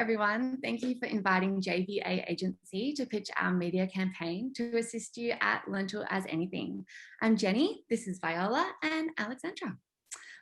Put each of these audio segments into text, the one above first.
everyone. Thank you for inviting JVA Agency to pitch our media campaign to assist you at Lentil as Anything. I'm Jenny, this is Viola and Alexandra.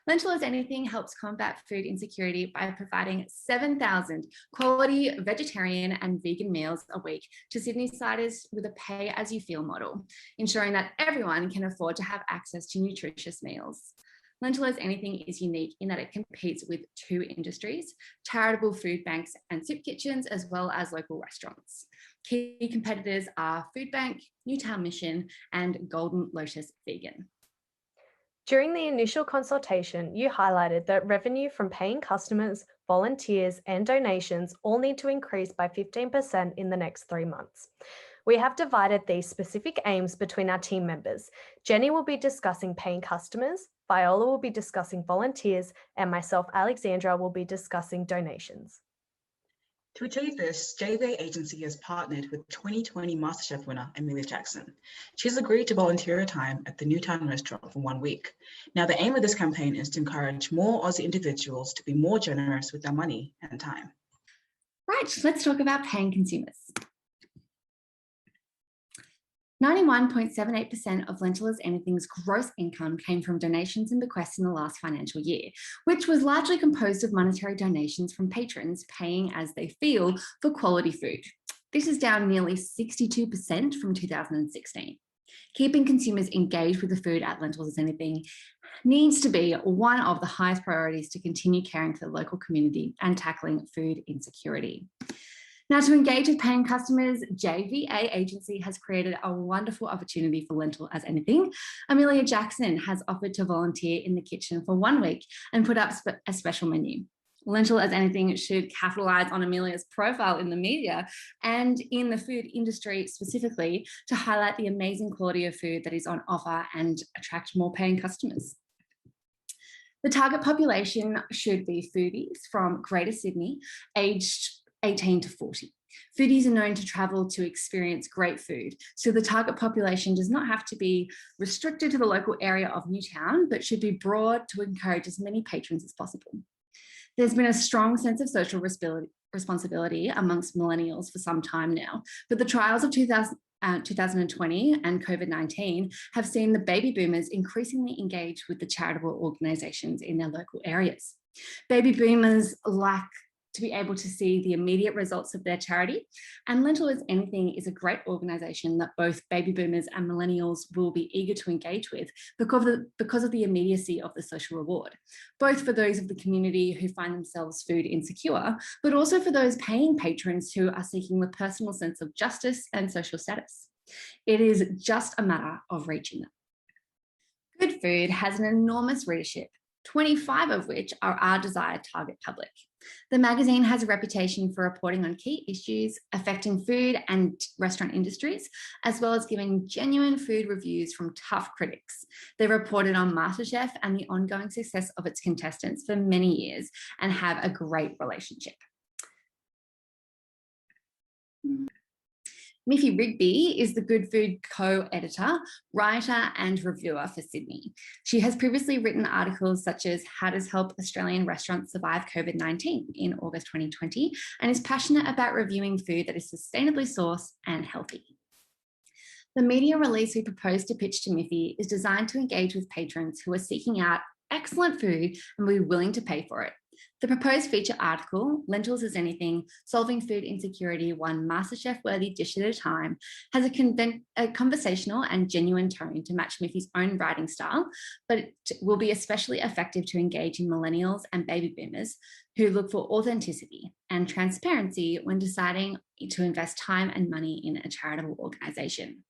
Lentil as Anything helps combat food insecurity by providing 7,000 quality vegetarian and vegan meals a week to Sydney-siders with a pay-as-you-feel model, ensuring that everyone can afford to have access to nutritious meals. Lentil as Anything is unique in that it competes with two industries, charitable food banks and soup kitchens, as well as local restaurants. Key competitors are Food Bank, Newtown Mission, and Golden Lotus Vegan. During the initial consultation, you highlighted that revenue from paying customers, volunteers, and donations all need to increase by 15% in the next 3 months. We have divided these specific aims between our team members. Jenny will be discussing paying customers, Viola will be discussing volunteers, and myself, Alexandra, will be discussing donations. To achieve this, JVA Agency has partnered with 2020 MasterChef winner Amelia Jackson. She's agreed to volunteer her time at the Newtown restaurant for 1 week. Now, the aim of this campaign is to encourage more Aussie individuals to be more generous with their money and time. Right, let's talk about paying consumers. 91.78% of Lentil as Anything's gross income came from donations and bequests in the last financial year, which was largely composed of monetary donations from patrons paying as they feel for quality food. This is down nearly 62% from 2016. Keeping consumers engaged with the food at Lentil as Anything needs to be one of the highest priorities to continue caring for the local community and tackling food insecurity. Now, to engage with paying customers, JVA Agency has created a wonderful opportunity for Lentil as Anything. Amelia Jackson has offered to volunteer in the kitchen for 1 week and put up a special menu. Lentil as Anything should capitalise on Amelia's profile in the media and in the food industry specifically to highlight the amazing quality of food that is on offer and attract more paying customers. The target population should be foodies from Greater Sydney, aged 18 to 40. Foodies are known to travel to experience great food, so the target population does not have to be restricted to the local area of Newtown, but should be broad to encourage as many patrons as possible. There's been a strong sense of social responsibility amongst millennials for some time now, but the trials of 2020 and COVID-19 have seen the baby boomers increasingly engage with the charitable organisations in their local areas. Baby boomers like to be able to see the immediate results of their charity, and Lentil as Anything is a great organisation that both baby boomers and millennials will be eager to engage with because of the immediacy of the social reward, both for those of the community who find themselves food insecure, but also for those paying patrons who are seeking the personal sense of justice and social status. It is just a matter of reaching them. Good food has an enormous readership, 25 of which are our desired target public. The magazine has a reputation for reporting on key issues affecting food and restaurant industries, as well as giving genuine food reviews from tough critics. They reported on MasterChef and the ongoing success of its contestants for many years and have a great relationship. Miffy Rigby is the Good Food co-editor, writer and reviewer for Sydney. She has previously written articles such as How Does Help Australian Restaurants Survive COVID-19 in August 2020 and is passionate about reviewing food that is sustainably sourced and healthy. The media release we propose to pitch to Miffy is designed to engage with patrons who are seeking out excellent food and will be willing to pay for it. The proposed feature article, Lentils as Anything, Solving Food Insecurity One MasterChef-worthy dish at a time, has a conversational and genuine tone to match Miffy's own writing style, but it will be especially effective to engage in millennials and baby boomers who look for authenticity and transparency when deciding to invest time and money in a charitable organisation.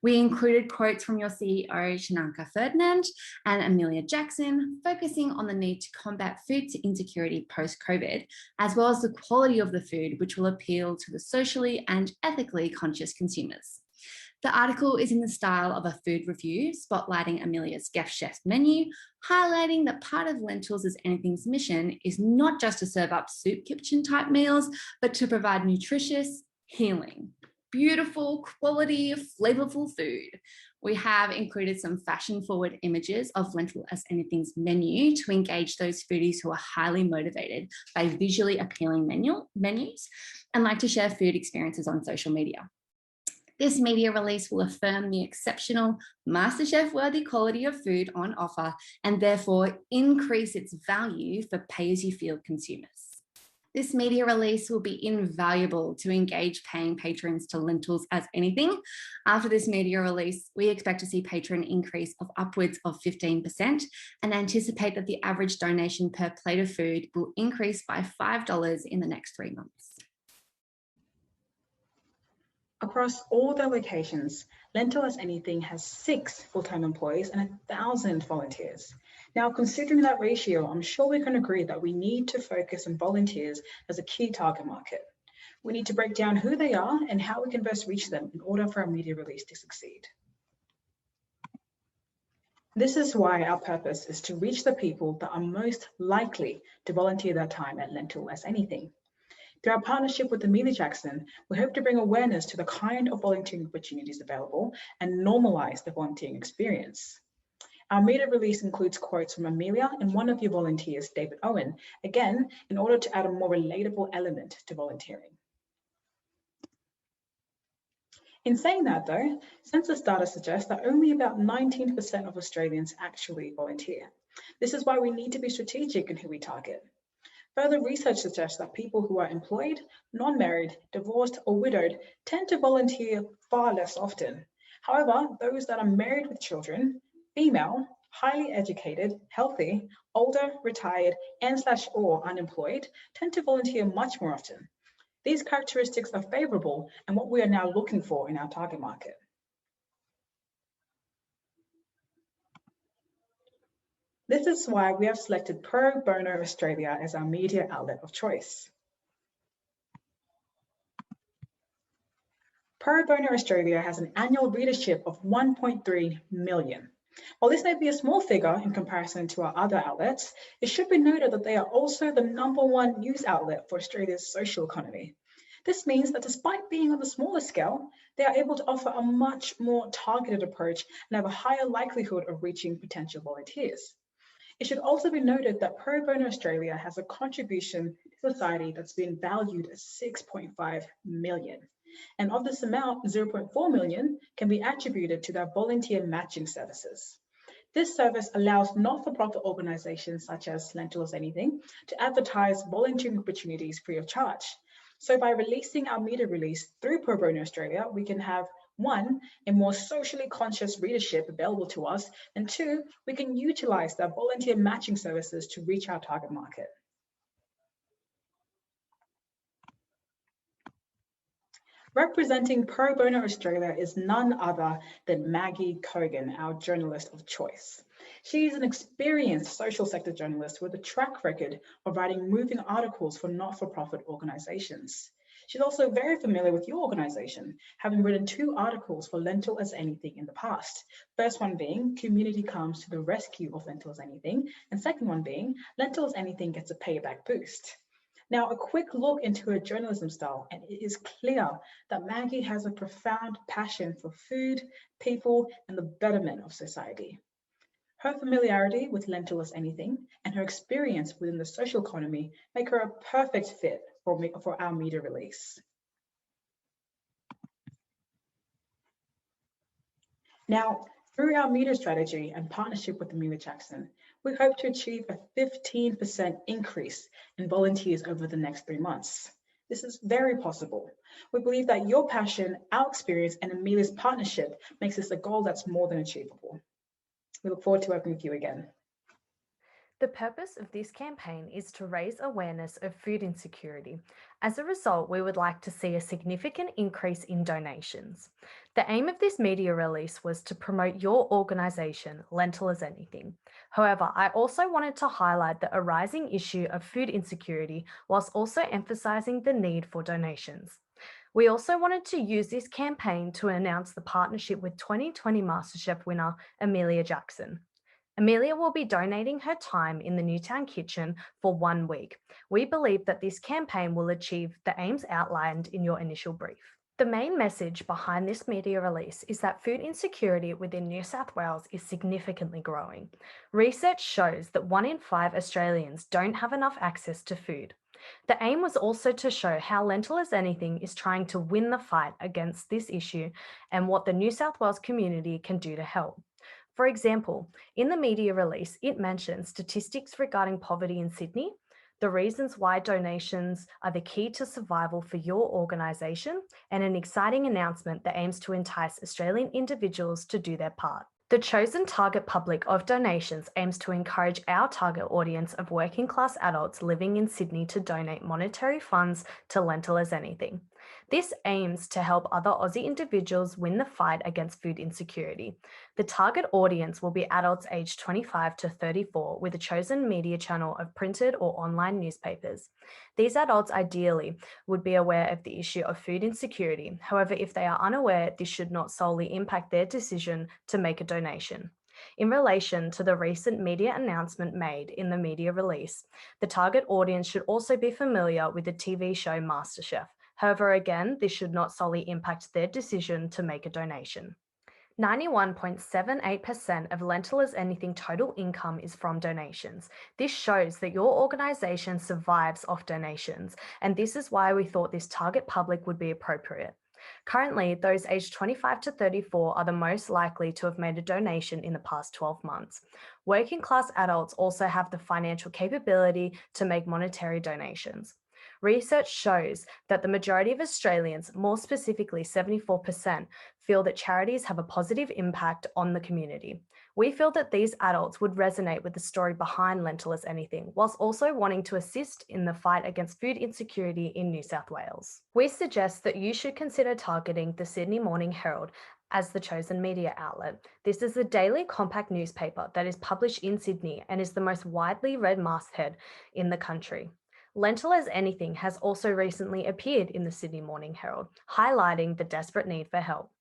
We included quotes from your CEO, Shananka Ferdinand, and Amelia Jackson, focusing on the need to combat food insecurity post-COVID, as well as the quality of the food, which will appeal to the socially and ethically conscious consumers. The article is in the style of a food review, spotlighting Amelia's guest chef menu, highlighting that part of Lentils as Anything's mission is not just to serve up soup kitchen type meals, but to provide nutritious, healing, beautiful, quality, flavorful food. We have included some fashion-forward images of Lentil as Anything's menu to engage those foodies who are highly motivated by visually appealing menus and like to share food experiences on social media. This media release will affirm the exceptional MasterChef-worthy quality of food on offer and therefore increase its value for pay-as-you-feel consumers. This media release will be invaluable to engage paying patrons to Lentils as Anything. After this media release, we expect to see patron increase of upwards of 15% and anticipate that the average donation per plate of food will increase by $5 in the next 3 months. Across all their locations, Lentil as Anything has 6 full-time employees and 1,000 volunteers. Now, considering that ratio, I'm sure we can agree that we need to focus on volunteers as a key target market. We need to break down who they are and how we can best reach them in order for our media release to succeed. This is why our purpose is to reach the people that are most likely to volunteer their time at Lentil as Anything. Through our partnership with Amelia Jackson, we hope to bring awareness to the kind of volunteering opportunities available and normalize the volunteering experience. Our media release includes quotes from Amelia and one of your volunteers, David Owen, again, in order to add a more relatable element to volunteering. In saying that though, census data suggests that only about 19% of Australians actually volunteer. This is why we need to be strategic in who we target. Further research suggests that people who are employed, non-married, divorced, or widowed tend to volunteer far less often. However, those that are married with children, female, highly educated, healthy, older, retired, and/or unemployed tend to volunteer much more often. These characteristics are favorable and what we are now looking for in our target market. This is why we have selected Pro Bono Australia as our media outlet of choice. Pro Bono Australia has an annual readership of 1.3 million. While this may be a small figure in comparison to our other outlets, it should be noted that they are also the #1 news outlet for Australia's social economy. This means that despite being on the smaller scale, they are able to offer a much more targeted approach and have a higher likelihood of reaching potential volunteers. It should also be noted that Pro Bono Australia has a contribution to society that's been valued at 6.5 million. And of this amount, 0.4 million can be attributed to their volunteer matching services. This service allows not-for-profit organizations such as Lentil as Anything to advertise volunteering opportunities free of charge. So by releasing our media release through Pro Bono Australia, we can have 1, a more socially conscious readership available to us, and 2, we can utilize their volunteer matching services to reach our target market. Representing Pro Bono Australia is none other than Maggie Cogan, our journalist of choice. She is an experienced social sector journalist with a track record of writing moving articles for not-for-profit organizations. She's also very familiar with your organization, having written 2 articles for Lentil as Anything in the past. First one being, Community Comes to the Rescue of Lentil as Anything, and second one being, Lentil as Anything Gets a Payback Boost. Now, a quick look into her journalism style, and it is clear that Maggie has a profound passion for food, people, and the betterment of society. Her familiarity with Lentil as Anything and her experience within the social economy make her a perfect fit for our media release. Now, through our media strategy and partnership with Amelia Jackson, we hope to achieve a 15% increase in volunteers over the next 3 months. This is very possible. We believe that your passion, our experience, and Amelia's partnership makes this a goal that's more than achievable. We look forward to working with you again. The purpose of this campaign is to raise awareness of food insecurity. As a result, we would like to see a significant increase in donations. The aim of this media release was to promote your organisation, Lentil as Anything. However, I also wanted to highlight the arising issue of food insecurity whilst also emphasising the need for donations. We also wanted to use this campaign to announce the partnership with 2020 MasterChef winner Amelia Jackson. Amelia will be donating her time in the Newtown kitchen for 1 week. We believe that this campaign will achieve the aims outlined in your initial brief. The main message behind this media release is that food insecurity within New South Wales is significantly growing. Research shows that 1 in 5 Australians don't have enough access to food. The aim was also to show how Lentil as Anything is trying to win the fight against this issue and what the New South Wales community can do to help. For example, in the media release, it mentions statistics regarding poverty in Sydney, the reasons why donations are the key to survival for your organisation, and an exciting announcement that aims to entice Australian individuals to do their part. The chosen target public of donations aims to encourage our target audience of working class adults living in Sydney to donate monetary funds to Lentil as Anything. This aims to help other Aussie individuals win the fight against food insecurity. The target audience will be adults aged 25 to 34 with a chosen media channel of printed or online newspapers. These adults ideally would be aware of the issue of food insecurity. However, if they are unaware, this should not solely impact their decision to make a donation. In relation to the recent media announcement made in the media release, the target audience should also be familiar with the TV show MasterChef. However, again, this should not solely impact their decision to make a donation. 91.78% of Lentil as Anything total income is from donations. This shows that your organisation survives off donations, and this is why we thought this target public would be appropriate. Currently, those aged 25 to 34 are the most likely to have made a donation in the past 12 months. Working class adults also have the financial capability to make monetary donations. Research shows that the majority of Australians, more specifically 74%, feel that charities have a positive impact on the community. We feel that these adults would resonate with the story behind Lentil as Anything, whilst also wanting to assist in the fight against food insecurity in New South Wales. We suggest that you should consider targeting the Sydney Morning Herald as the chosen media outlet. This is a daily compact newspaper that is published in Sydney and is the most widely read masthead in the country. Lentil as Anything has also recently appeared in the Sydney Morning Herald, highlighting the desperate need for help.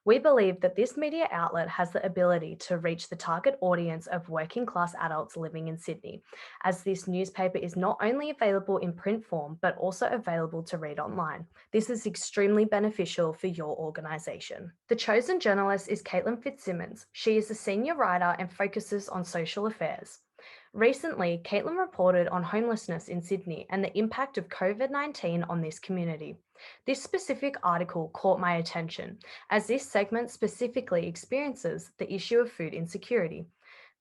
We believe that this media outlet has the ability to reach the target audience of working class adults living in Sydney, as this newspaper is not only available in print form, but also available to read online. This is extremely beneficial for your organisation. The chosen journalist is Caitlin Fitzsimmons. She is a senior writer and focuses on social affairs. Recently, Caitlin reported on homelessness in Sydney and the impact of COVID-19 on this community. This specific article caught my attention, as this segment specifically experiences the issue of food insecurity.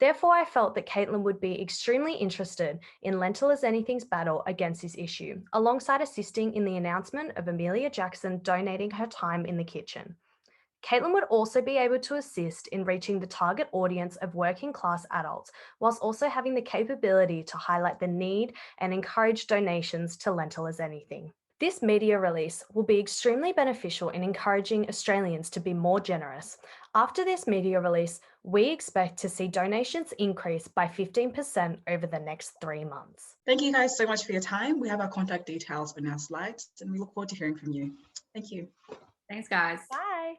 Therefore, I felt that Caitlin would be extremely interested in Lentil as Anything's battle against this issue, alongside assisting in the announcement of Amelia Jackson donating her time in the kitchen. Caitlin would also be able to assist in reaching the target audience of working class adults, whilst also having the capability to highlight the need and encourage donations to Lentil as Anything. This media release will be extremely beneficial in encouraging Australians to be more generous. After this media release, we expect to see donations increase by 15% over the next 3 months. Thank you guys so much for your time. We have our contact details on our slides and we look forward to hearing from you. Thank you. Thanks, guys. Bye.